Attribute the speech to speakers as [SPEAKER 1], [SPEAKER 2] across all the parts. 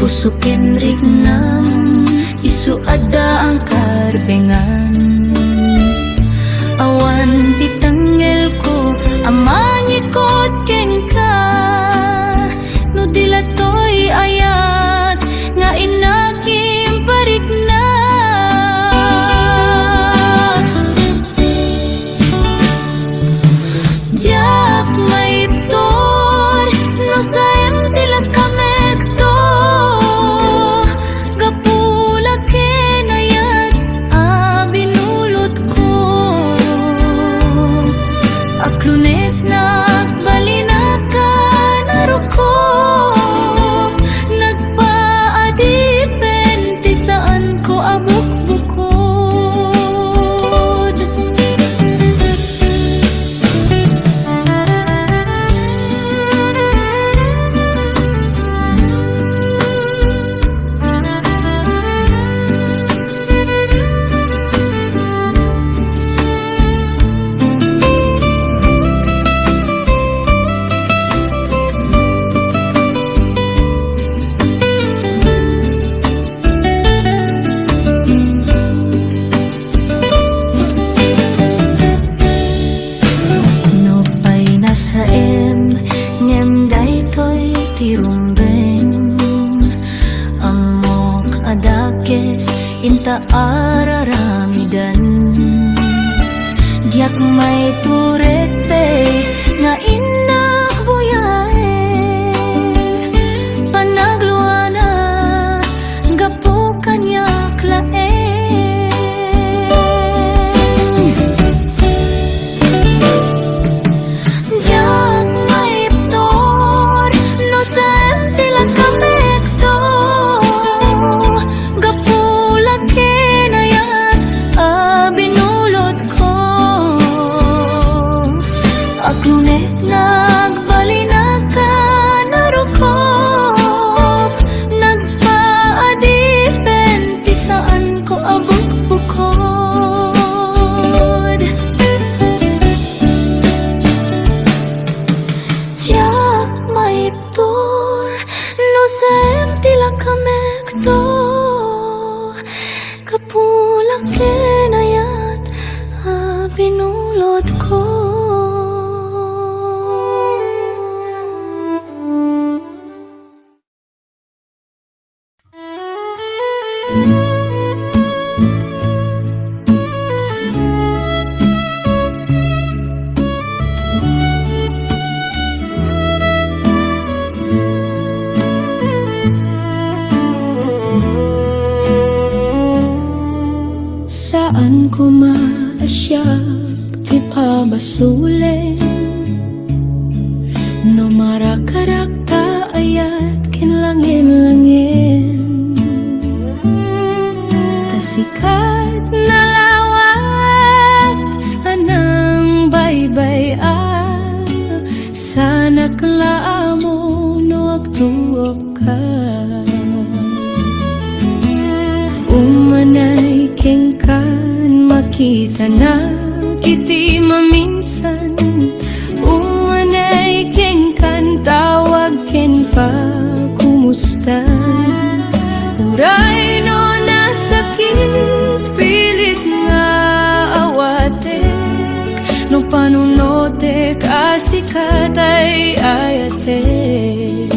[SPEAKER 1] usukin rignam, isu ada ang karbengan. Awan titanggel ko, amanyikot ken ka, no dilatoy ayat, nga inakim parikna. Jak maiptor, no sayem tila kamekto, gapula kenayat, binulot ko. Aklunet nagbalina ka naruko, nagpaadipen ti saan ko abuk-bukod. Saem ngem daytoy tirumbeng, amok adakes inta araramidan. Diak may turete nga inak buyae, panagluana gapo kanyak lae. Aklunet nagbalina ka narukop, nagpaadipen ti saan ko abuk-bukod. Tiyak maiptor, no sayem tila kamekto, kapulak kenayat, binulot ko. Saan ko maasyak ti pabasulen, no marakarakta ayat kinlangin-langin. Tasikat na lawat anang baybay sana klaamo no agtuop ka. Umanay kengkan makita na kiti maminsan, umanay kengkan tawag ken pa kumustan. Uray no nasakit pilit nga awatek, no panunotek asikatay ayatek.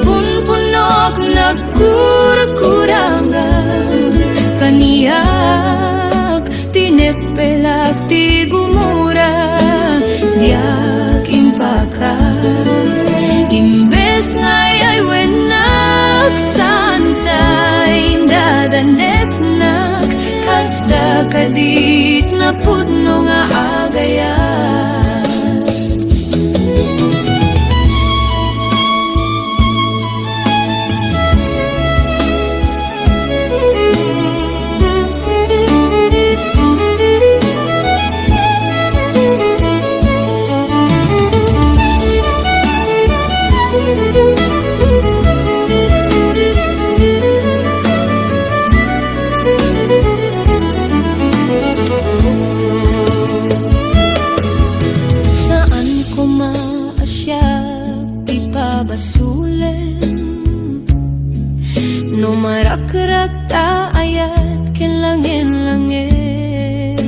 [SPEAKER 1] Punpunok nagkurkurangan kaniyak, tinepelak ti gumura, diak impakat. Imbes ngay ay wenak santay, dadanes nak kasta kadit na pudno nga agayat. basulen no marakrak ta ayat ken langin-langin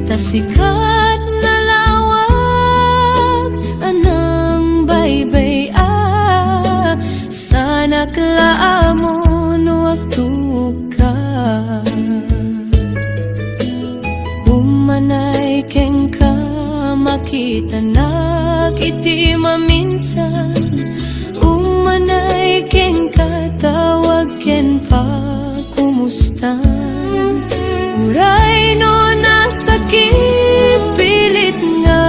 [SPEAKER 1] tasikat na lawag anang baybay sana klaamo no agtuka umanay ken ka makita iti maminsan umanay ken katawag ken pa kumustan uray no nasakit pilit nga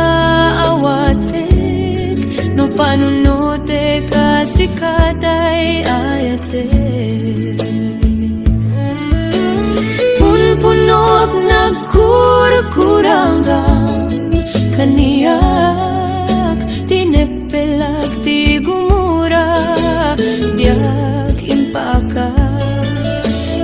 [SPEAKER 1] awatek no panunote kasikatay ayatek punpunot nagkurkuranggang kaniyak tinepelak ti gumura diak impakat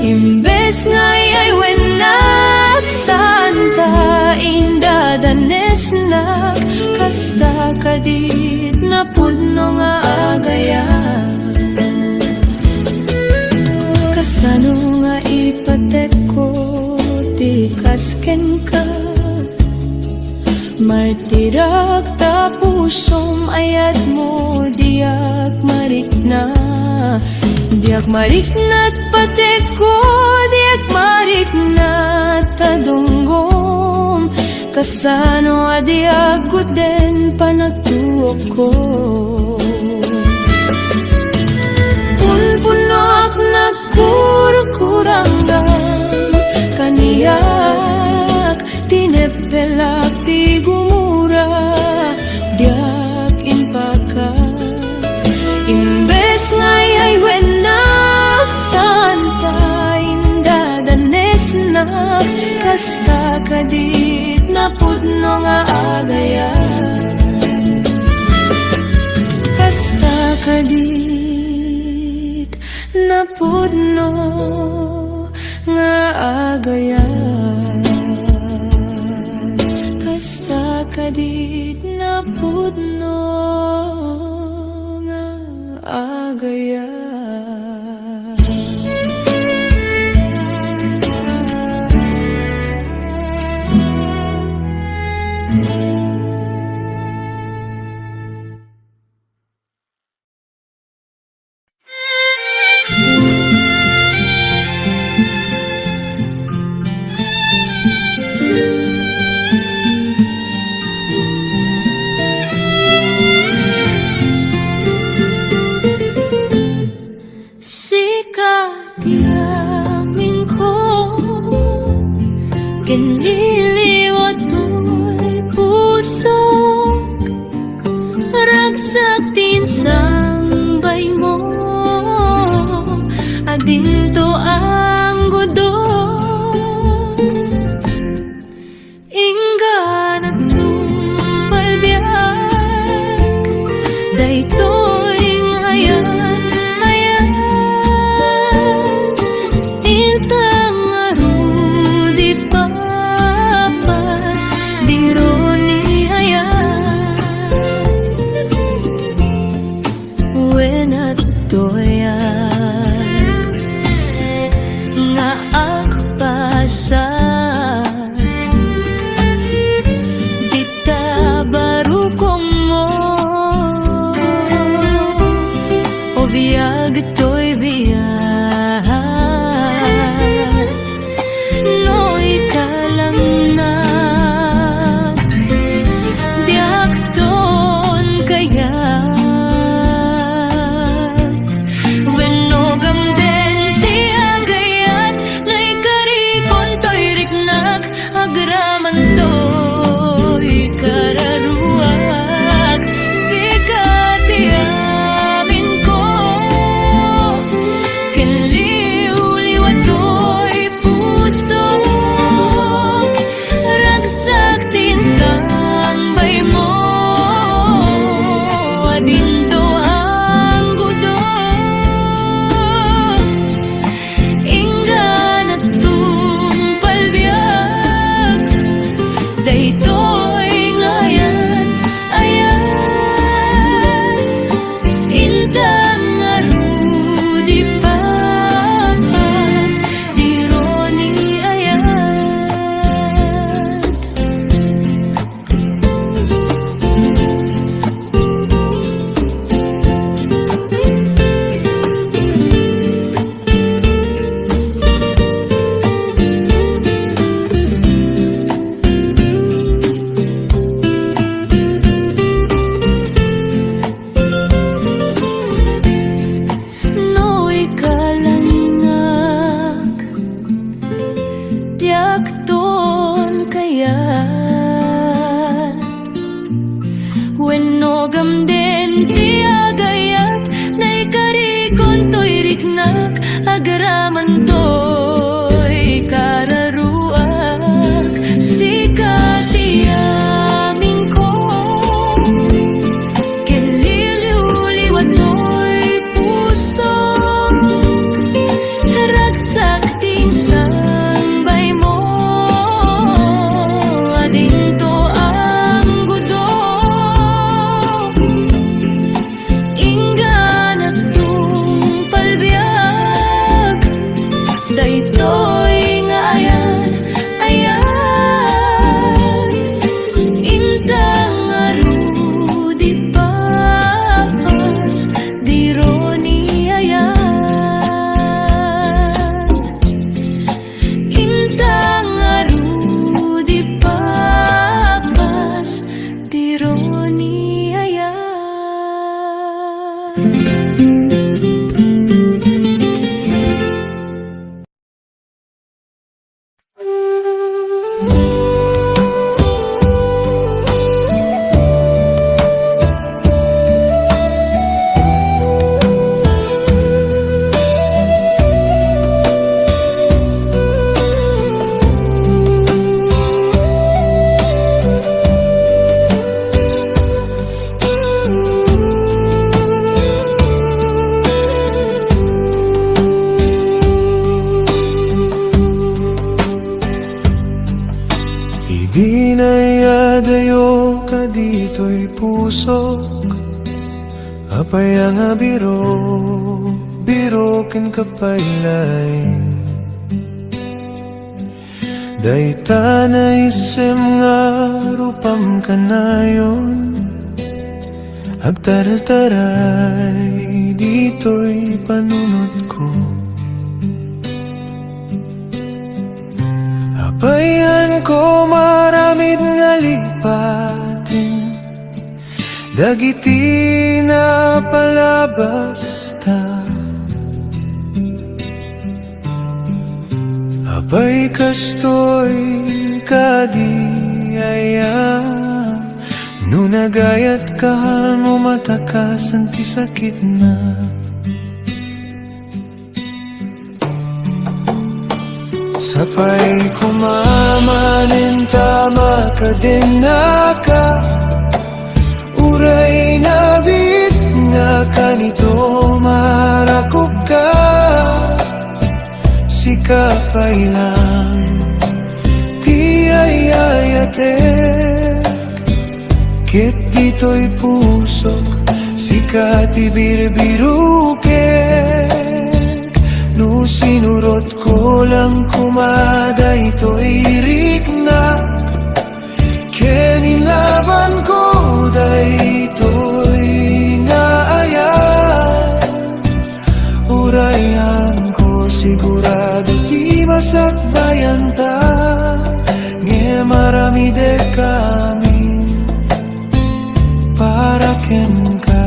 [SPEAKER 1] imbes ngayay wenak santa indadanesnak kasta kadit na puno nga agayan kasano nga ipatek ko ti kasken ka martirak ta pusom ayat mo diak marikna patek ko diak marikna tadunggom kasano adiak guden panagtuok ko punpunak nagkurkuranggang kaniyak tinepelak ti gumura diak impakat imbes ngayay wenak santa indadanesnak kasta kadit na pudno nga agayan kasta kadit na pudno nga agayan kasta kadit na pudno nga agayan Kiniliwat to'y puso ragsak tinsambay mo adinto ang godon inggan at tumpalbiyak daytoy ngayan intang arudi pa nga akpasan dita barukong mo o biyag to'y biyag no ikalang na diak ton kaya daytoy ngayan ayan ti agayat na ikarikon to'y riknak agaraman to'y kararuak sikat aming ko kililiw-liwat to'y puso ragsak ting sangbay mo ading to ang gudo inggan at tung palbiag daytoy nga ayan intang arudi papas diro ni ayan intang arudi papas diro ni ayan.
[SPEAKER 2] Di nayadayo ka dito'y pusok apay nga birokin kapaylay dayta na isem nga rupam kanayon agtaral-taray dito'y panunod ko apayan ko maramid nga lipatin dagiti na palabas ta apay kastoy kadiaya no nagayat ka no matakasan ti sakit na sapay kumamanin tama ka din naka uray nabit nga kanito marakop ka sikapay lang ti ayayatek kit dito'y pusok sikati birbirukek no sinurot ko lang kumada ito'y riknak kenilaban ko dayto'y nga ayan urayan ko sigurado ti masakbayan ta nge marami de kami para ken ka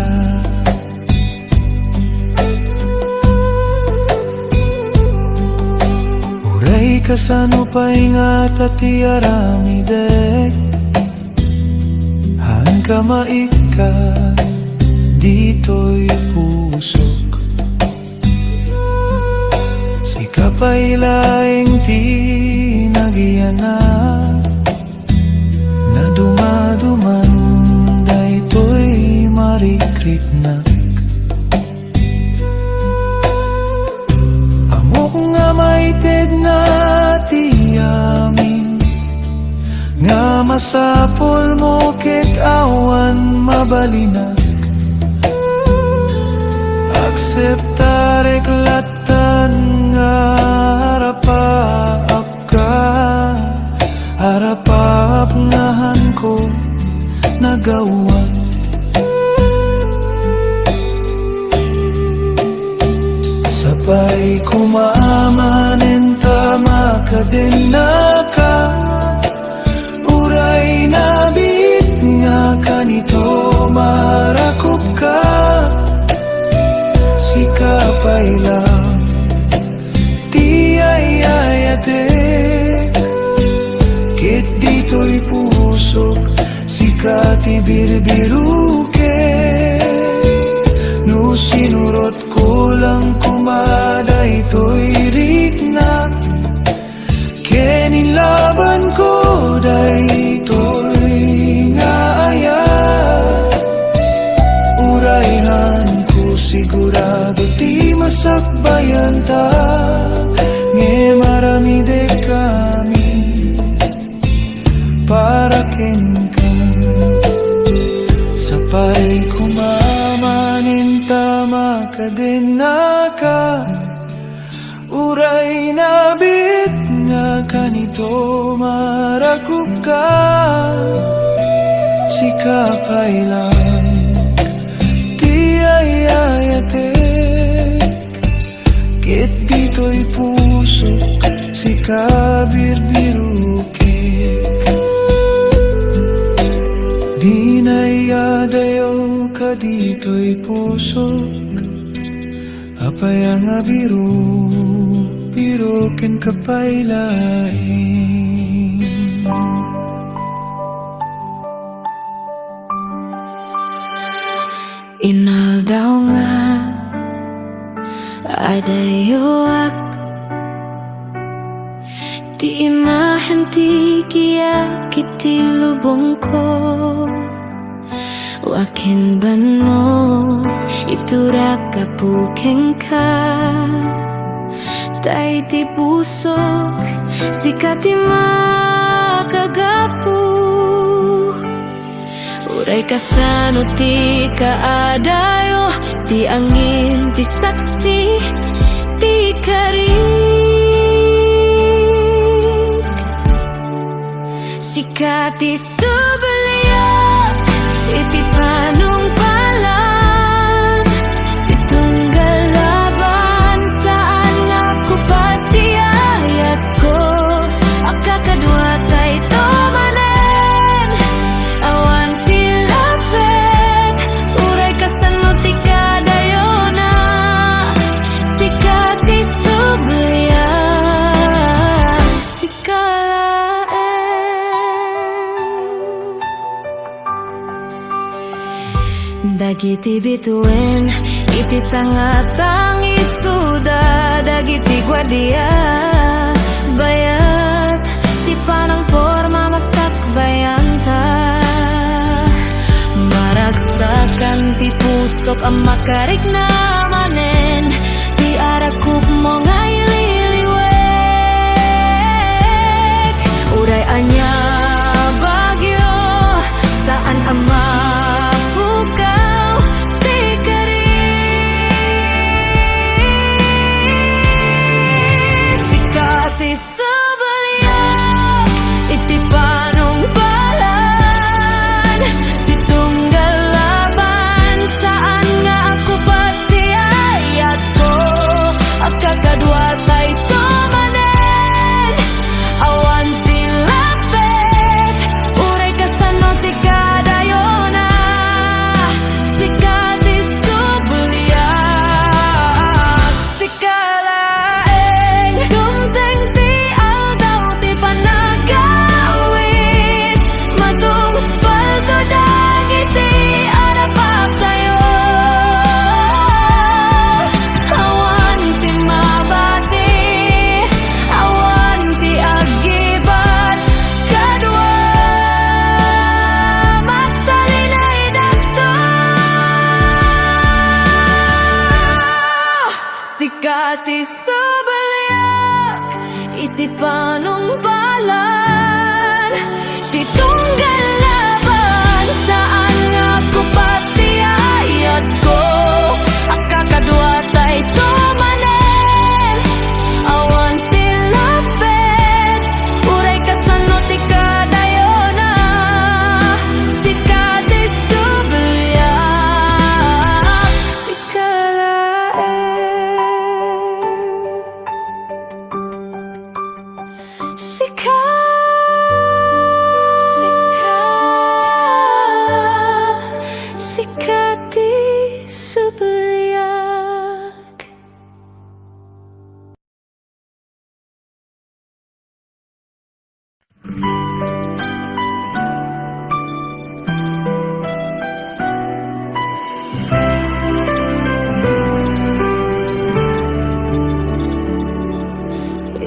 [SPEAKER 2] uray kasano pa'y nga tati aramidek hangga maika dito'y pusok sikapay laing ti nagiyanak na dumaduman dayto'y marikriknak amok nga maited na ti amin nga masapol mo ket awan mabalinak akseptarek latan nga harapaap ka harapap ngahan ko nagawat sapay kumamanen tama ka din naka uray nabit nga kanito marakop ka sikapay lang ti ayayatek kit dito'y pusok sikati birbirukek sigurado ti masakbayan ta. Nge marami de kami para ken ka. Sapay kumamanin tama ka din na ka. Uray nabit nga kanito marakup ka. Sikapay lang ti ayayatek. Ket dito'y pusok sikabirbirukek. Di nayadayo ka dito'y pusok. Apay ang biro ken kapaylain.
[SPEAKER 1] Inaldaw nga adayoak ti imahem ti kiyak iti lubong ko. Wakin ban mo iturak kapukeng ka. Tay ti pusok sikat ti makagapu. Uray kasano ti kaadayo, ti angin ti saksi ti karik. Sikat ti subaliyak iti panungpalan. Ti tunggal laban saan nga kupas ti ayat ko. Akakadwa tay tomanen awan ti lapet. Uray kasano ti kadayona sikat ti subaliyak sikalaen. Dagiti bituin iti tangatang isuda. Dagiti guardia bayat ti panang porma masakbayanta. Maragsakan ti pusok ang makarik na manen. Ti arakup mo nga ililiwek. Uray anya bagyo saan ang mapukaw ti karis. Sikat ti subaliyak iti panungpalan. Ti tunggal laban saan nga ako pasti ayat ko. Akakadwa tay tomanen awan ti lapet. Uray kasano ti kadayona sikat ti subaliyak sikalaeng. Dumteng ti aldaw ti panagawit. Matungpal to dagiti arapap tayo. Awan ti mabati, awan ti agibat. Kadwa magtalinay dakto. Sikat ti subaliyak iti panungpalan. Ti tunggal laban saan nga kupas ti ayat ko. Akakadwa tay tomanen awan ti lapet. Uray kasano ti kadayona sikat ti subaliyak sikalaen. Sikat ti subaliyak.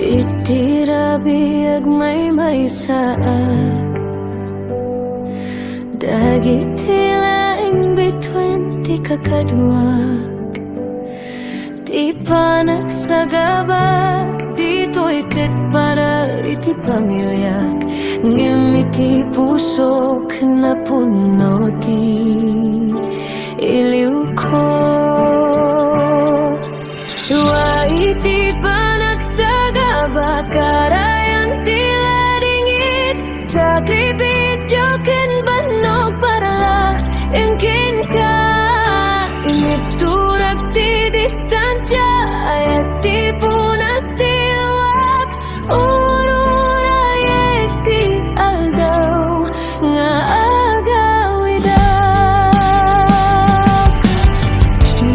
[SPEAKER 1] Itirabiyag may saak. Dagiti laing bituin ti kakaduak. Di pa nagsagabak, dito'y ket para iti pamilyak. Ngimiti pusok na puno ti iliw ko. Wa iti pa nagsagabak, karayan tila dingit. Sakribisyo ken banog para la engkin ka. Initurak ti distansya, ayat ti punas ti luwak. Ururayek ti aldaw nga agawidak.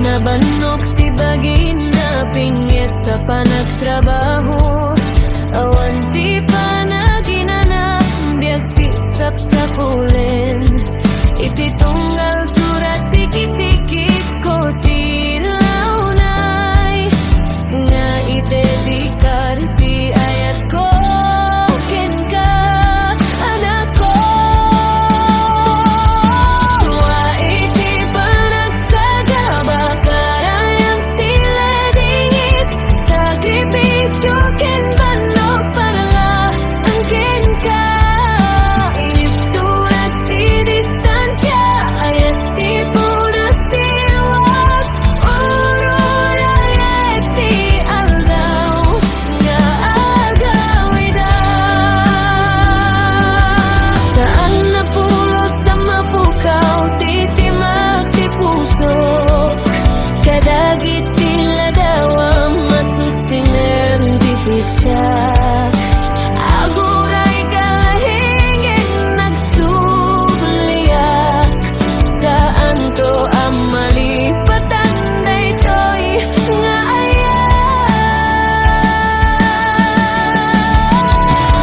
[SPEAKER 1] Nabanok ti bagina, pinyeta pa nagtrabaho. Awan ti panaginana, biag ti sapsapulen. Iti tunggal surat tikit-tikit ko tilaunay. Nga idedikar ti ayat ko ken ka, anak ko. Wa iti panagsagabak, karayang tila dingit. Sakribisyo ken banog para la angkin ka. Initurak ti distansya, ayat ti punas ti luwak. Ururayek ti aldaw nga agawidak. Saan napulos sa mapukaw, titimak ti puso. Kadagit ti ladawam, masustiner ti piksak. Aguray kalahingin nagsubliak. Saan to ang malipatan, daytoy nga ayan.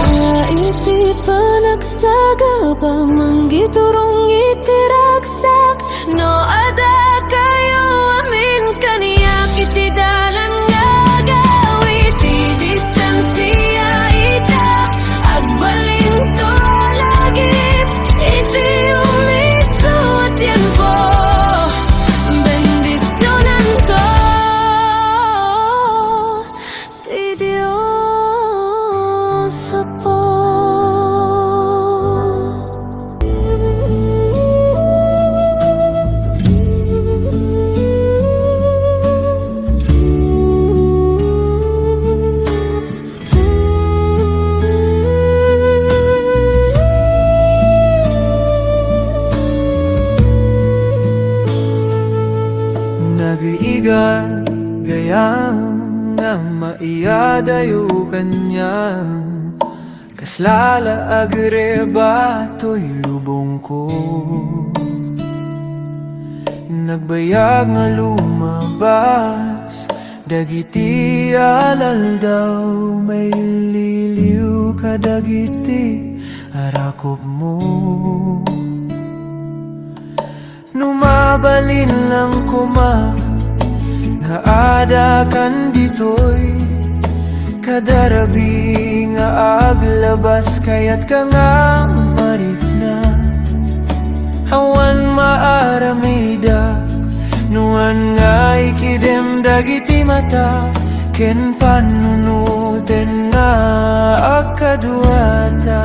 [SPEAKER 1] Nga iti panagsagaba, manggiturong iti ragsak. No ada kayo amin kaniyak, iti dalan nga gawi. Ti distansya ita, agbalin to lagip. Iti umiso at yan po, bendisyonan to ti Diyos Apo.
[SPEAKER 2] Nag-iiga gayam nga maiyadayo kanyang kaslala agreba to'y lubong ko. Nagbayag nga lumabas, dagiti alal daw, may liliw ka dagiti arakop mo. Numabalin lang kuma, nga ada kan ditoy. Kadarabi nga aglabas, kayat ka nga marikna. Awan maaramida, nuan nga ikidem dagiti mata. Ken panunuten nga akaduata.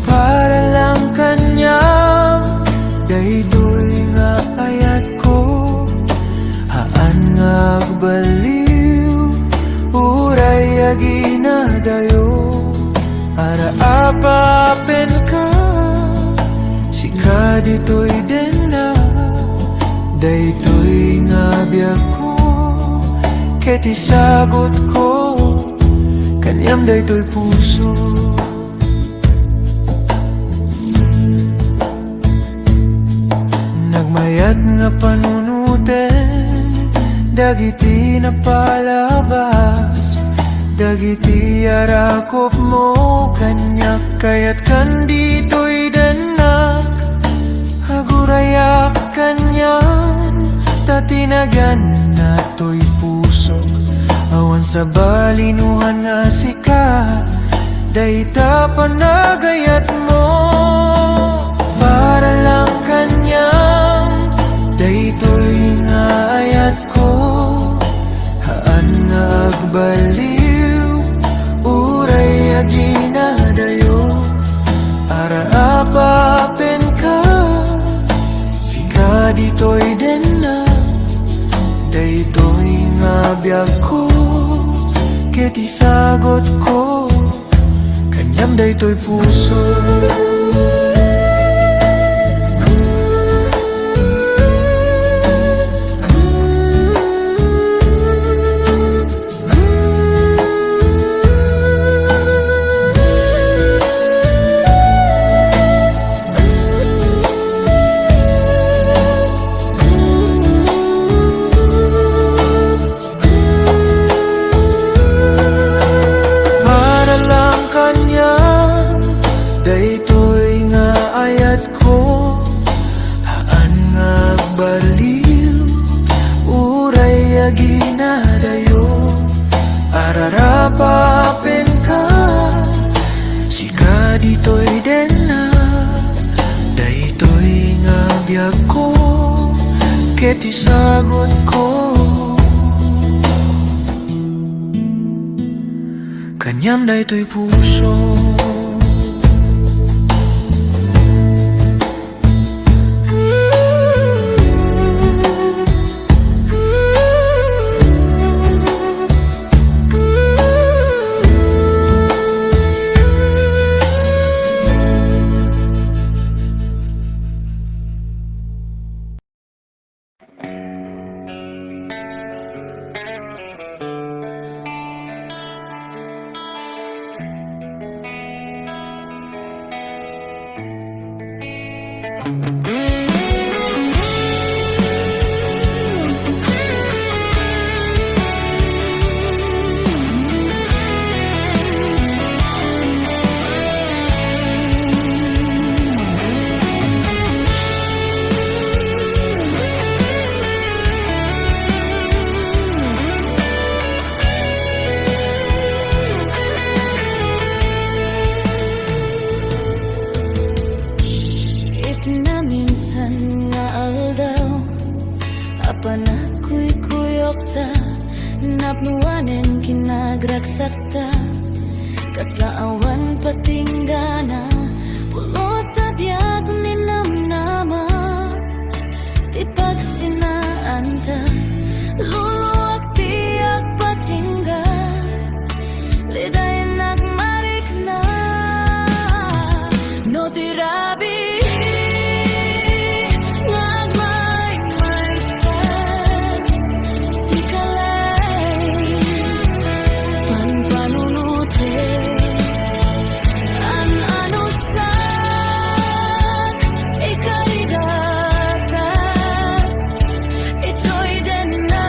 [SPEAKER 2] Para lang kanyang daytoy nga ayat ko. Haan nga agbaliw, uray agina dayo. Ara apapen ka, sika ditoy den na. Daytoy nga biag ko, ket isagot ko, kanyam daytoy puso. Nagmayat nga panunuten, dagiti na palabas. Dagiti arakop mo, kanyak kayat kan dito'y danak. Agurayak kanyan, tatinagyan na to'y puso. Awan sa balinuhan nga sika, dayta panagayat mo. Para lang kanyang daytoy nga ayat agbaliw, uray aginadayo, ara apapen ka, sika dito'y den na, daytoy nga biyag ko, ket isagot ko, kanyam daytoy puso. Daytoy nga ayat ko, haan nga baliw, uray aginadayo, ararapapen ka, sika dito'y den na, daytoy nga biyag ko, ket isagot ko, kanyam daytoy puso.
[SPEAKER 1] Panakoy kuyok ta, napnuwanen kinagragsak ta, kaslaawan patinggana, pulo sa diag ni namnama, ti pagsinaan ta, luluwag tiyak patingga, liday nagmarik na, no tirabi.
[SPEAKER 2] Ito'y den na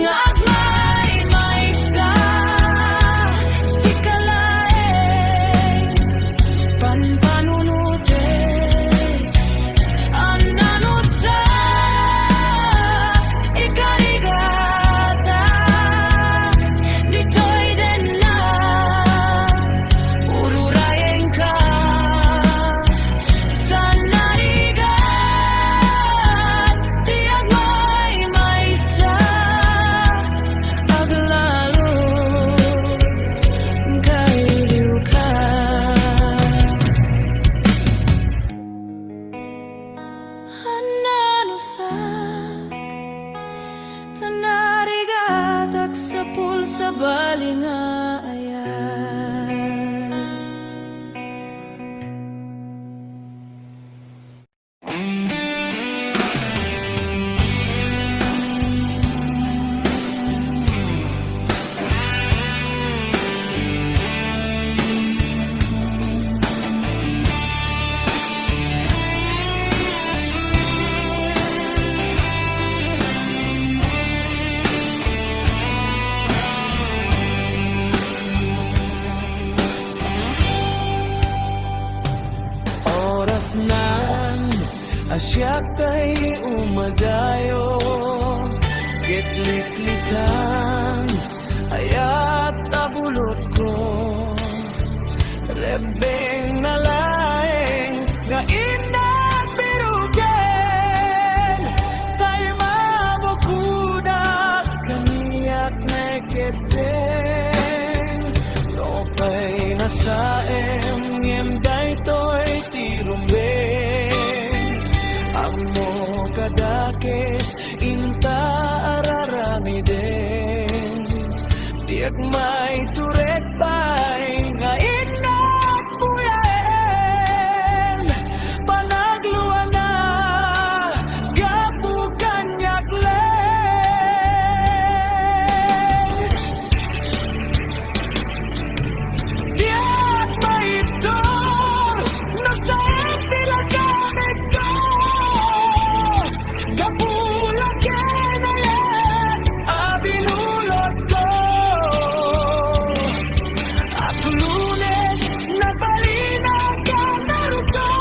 [SPEAKER 1] nga agmay maysa si kalaeng panpanunute anano sa ikarigata ditoy den na ururayeng ka tanarigat ti agmay maysa aglalo kailiw ka anano sa tanarigatak sa pulsa balinga ayat
[SPEAKER 2] Oras nan asyak tay umadayo Kitliklikan ayat abulot ko Rebeng na laeng nga inabirugen Tay mabukudak kaniyak na keteng Lopay na saem ngem daytoy tirumbeng Amo kadakes inta araramiden Tiyak may turek pay nga inat buyaen Panagluan na gapu kanyak leng Tiyak may itor nasa tilagamit ko Gapulang kenayan abinulot ko At lunet nagbalinag ka naruto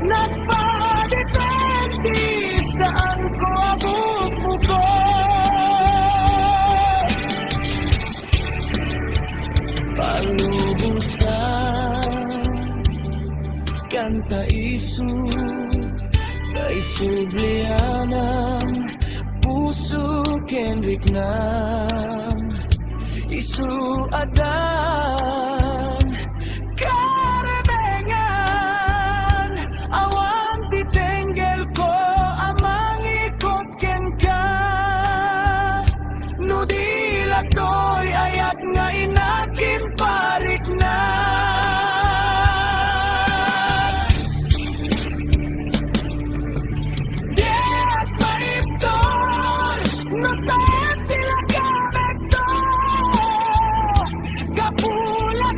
[SPEAKER 2] Nagpadepende saan ko abot mo ko Palubusan kanta isu kay sublianang puso kenrik nam isu adan karebengan awan titenggel ko amang ikot ken ka nudila toy ayat nga inakin parik na Diyak maiptor nasa tilagamit to Kapula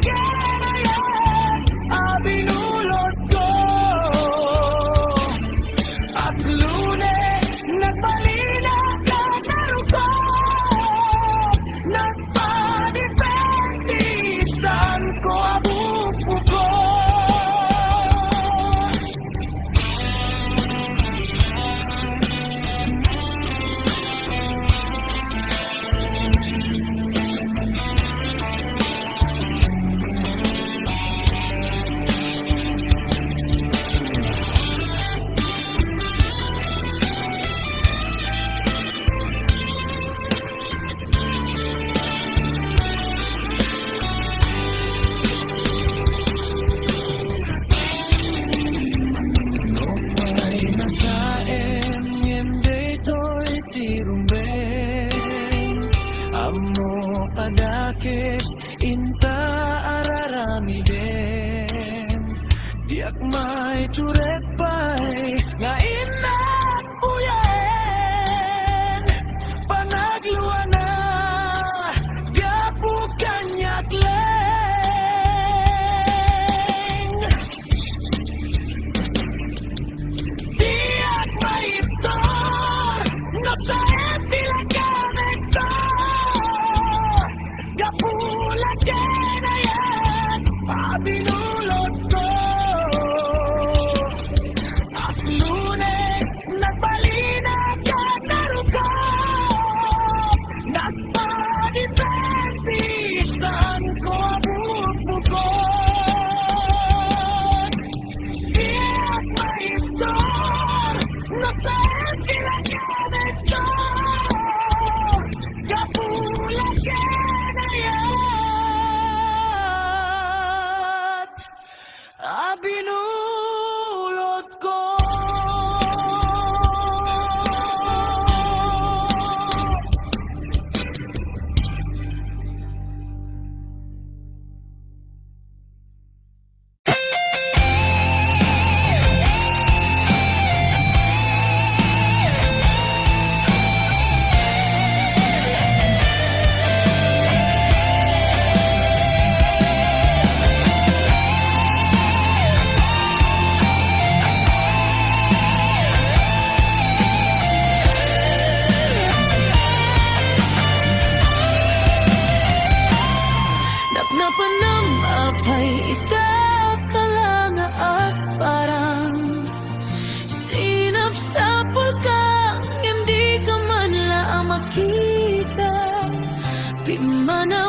[SPEAKER 1] Di mana